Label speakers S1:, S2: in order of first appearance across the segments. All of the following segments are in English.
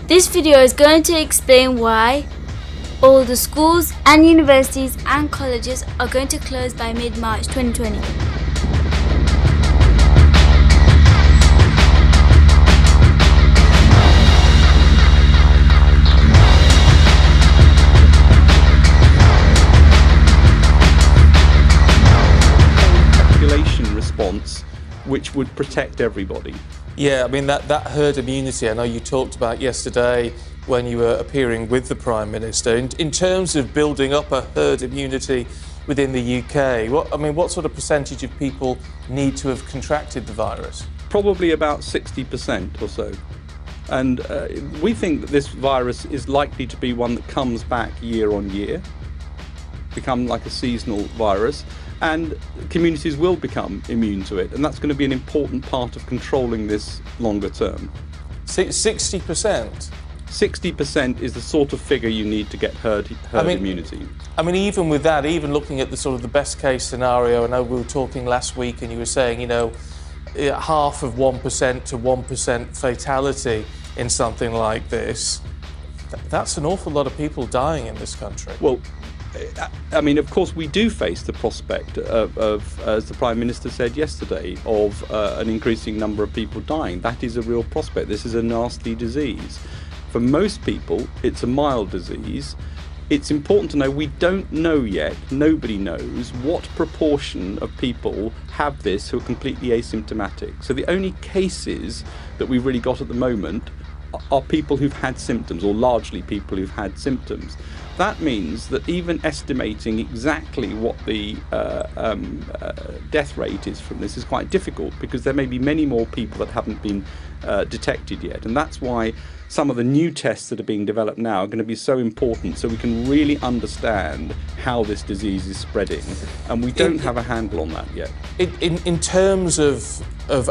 S1: This video is going to explain why all the schools and universities and colleges are going to close by mid-March 2020.
S2: Population response which would protect everybody.
S3: Yeah, I mean that herd immunity I know you talked about yesterday when you were appearing with the Prime Minister. In terms of building up a herd immunity within the UK, what sort of percentage of people need to have contracted the virus?
S2: Probably about 60% or so. And we think that this virus is likely to be one that comes back year on year, become like a seasonal virus, and communities will become immune to it, and that's going to be an important part of controlling this longer term.
S3: 60%?
S2: 60% is the sort of figure you need to get herd immunity.
S3: I mean, even with that, even looking at the sort of the best case scenario, I know we were talking last week and you were saying, half of 1% to 1% fatality in something like this, that's an awful lot of people dying in this country.
S2: Well, I mean, of course, we do face the prospect of, as the Prime Minister said yesterday, of an increasing number of people dying. That is a real prospect. This is a nasty disease. For most people, it's a mild disease. It's important to know we don't know yet, nobody knows, what proportion of people have this who are completely asymptomatic. So the only cases that we've really got at the moment are people who've had symptoms, or largely people who've had symptoms. That means that even estimating exactly what the death rate is from this is quite difficult, because there may be many more people that haven't been detected yet. And that's why some of the new tests that are being developed now are going to be so important, so we can really understand how this disease is spreading. And we don't have a handle on that yet.
S3: In terms of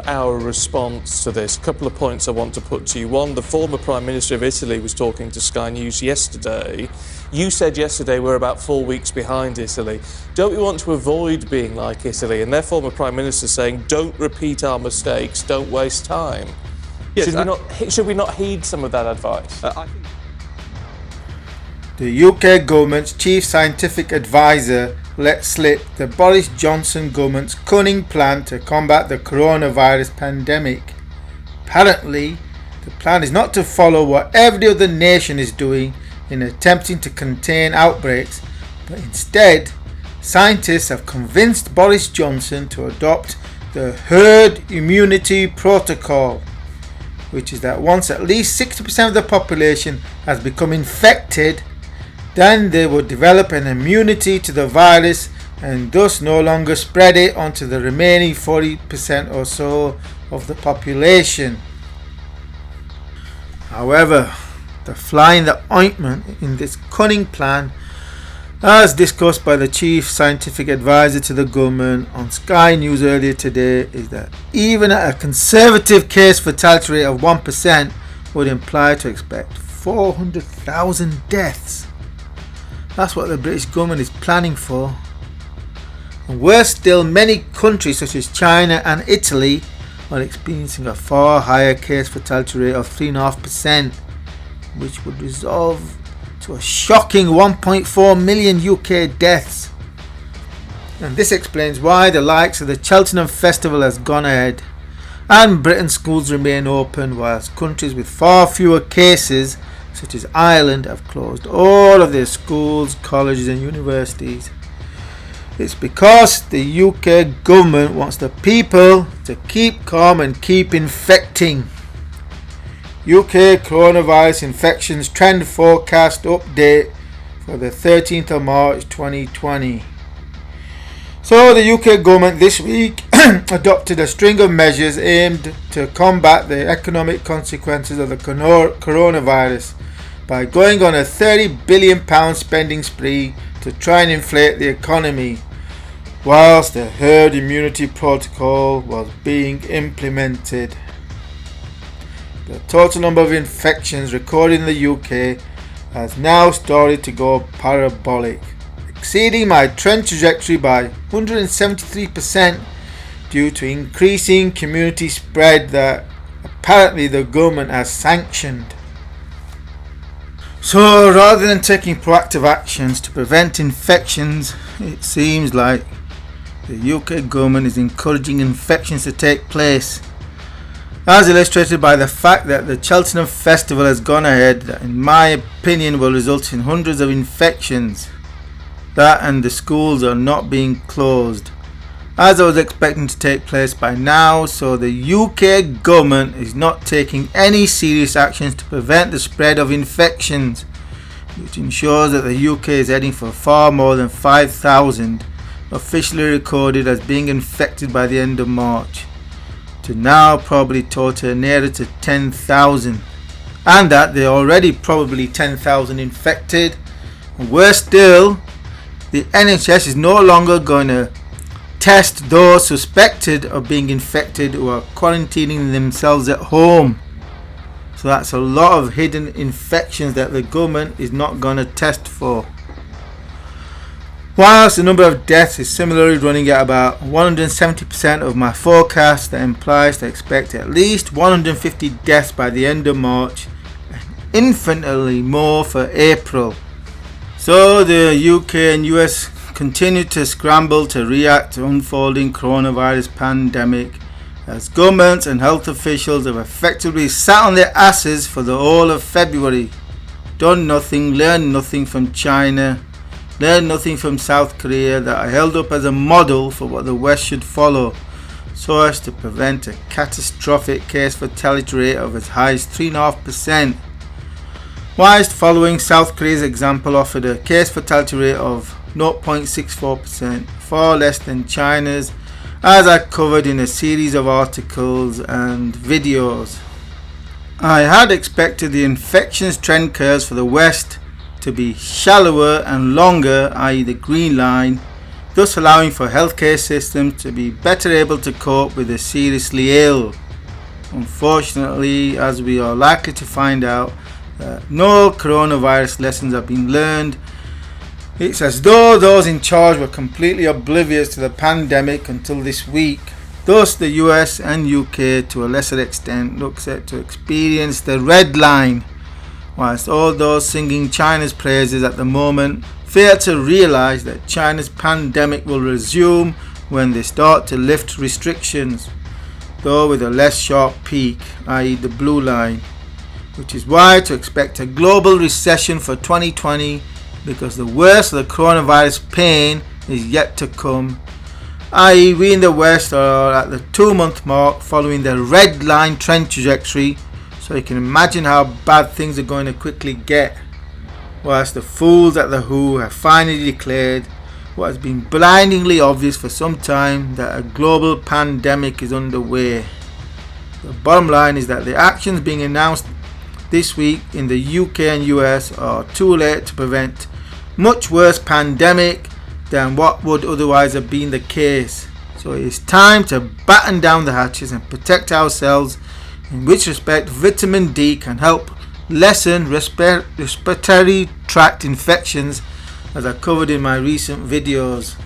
S3: our response to this, a couple of points I want to put to you. One, the former Prime Minister of Italy was talking to Sky News yesterday. You said yesterday we're about 4 weeks behind Italy. Don't we want to avoid being like Italy? And their former Prime Minister saying, don't repeat our mistakes, don't waste time. Yes, should we not heed some of that advice?
S2: I think
S4: the UK government's chief scientific advisor let slip the Boris Johnson government's cunning plan to combat the coronavirus pandemic. Apparently, the plan is not to follow what every other nation is doing in attempting to contain outbreaks, but instead, scientists have convinced Boris Johnson to adopt the herd immunity protocol, which is that once at least 60% of the population has become infected, then they will develop an immunity to the virus and thus no longer spread it onto the remaining 40% or so of the population. However, the fly in the ointment in this cunning plan, as discussed by the chief scientific advisor to the government on Sky News earlier today, is that even at a conservative case fatality rate of 1% would imply to expect 400,000 deaths. That's what the British government is planning for. And worse still, many countries such as China and Italy are experiencing a far higher case fatality rate of 3.5%, which would result to a shocking 1.4 million UK deaths. And this explains why the likes of the Cheltenham Festival has gone ahead and Britain's schools remain open, whilst countries with far fewer cases such as Ireland have closed all of their schools, colleges and universities. It's because the UK government wants the people to keep calm and keep infecting. UK coronavirus infections trend forecast update for the 13th of March 2020. So the UK government this week adopted a string of measures aimed to combat the economic consequences of the coronavirus by going on a £30 billion spending spree to try and inflate the economy, whilst the herd immunity protocol was being implemented. The total number of infections recorded in the UK has now started to go parabolic, exceeding my trend trajectory by 173% due to increasing community spread that apparently the government has sanctioned. So rather than taking proactive actions to prevent infections, it seems like the UK government is encouraging infections to take place, as illustrated by the fact that the Cheltenham Festival has gone ahead, that in my opinion will result in hundreds of infections. That and the schools are not being closed, as I was expecting to take place by now. So the UK government is not taking any serious actions to prevent the spread of infections, which ensures that the UK is heading for far more than 5,000 officially recorded as being infected by the end of March, to now probably total nearer to 10,000, and that there are already probably 10,000 infected. And worse still, the NHS is no longer going to test those suspected of being infected who are quarantining themselves at home. So that's a lot of hidden infections that the government is not going to test for. Whilst the number of deaths is similarly running at about 170% of my forecast, that implies to expect at least 150 deaths by the end of March, and infinitely more for April. So the UK and US continue to scramble to react to unfolding coronavirus pandemic, as governments and health officials have effectively sat on their asses for the whole of February, done nothing, learned nothing from China, learned nothing from South Korea, that are held up as a model for what the West should follow, so as to prevent a catastrophic case fatality rate of as high as 3.5%. Whilst following South Korea's example offered a case fatality rate of 0.64%, far less than China's, as I covered in a series of articles and videos. I had expected the infections trend curves for the West to be shallower and longer, i.e. the green line, thus allowing for healthcare systems to be better able to cope with the seriously ill. Unfortunately, as we are likely to find out, no coronavirus lessons have been learned. It's as though those in charge were completely oblivious to the pandemic until this week. Thus the US and UK to a lesser extent look set to experience the red line, whilst all those singing China's praises at the moment fail to realise that China's pandemic will resume when they start to lift restrictions, though with a less sharp peak, i.e. the blue line, which is why to expect a global recession for 2020, because the worst of the coronavirus pain is yet to come, i.e. we in the West are at the 2-month mark following the red line trend trajectory, so you can imagine how bad things are going to quickly get, whilst the fools at the WHO have finally declared what has been blindingly obvious for some time, that a global pandemic is underway. The bottom line is that the actions being announced this week in the UK and US are too late to prevent much worse pandemic than what would otherwise have been the case. So it is time to batten down the hatches and protect ourselves, in which respect vitamin D can help lessen respiratory tract infections, as I covered in my recent videos.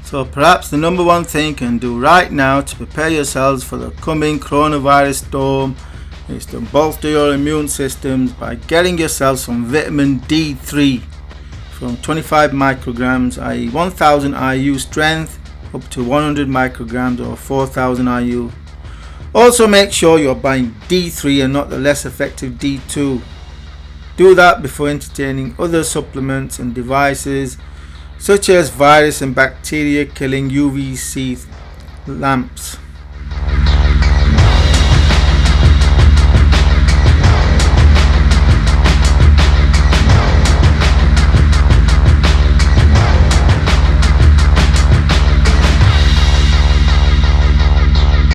S4: So perhaps the number one thing you can do right now to prepare yourselves for the coming coronavirus storm is to bolster your immune systems by getting yourselves some vitamin D3 from 25 micrograms, i.e. 1000 IU strength, up to 100 micrograms or 4000 IU. Also make sure you're buying D3 and not the less effective D2. Do that before entertaining other supplements and devices such as virus and bacteria killing UVC lamps.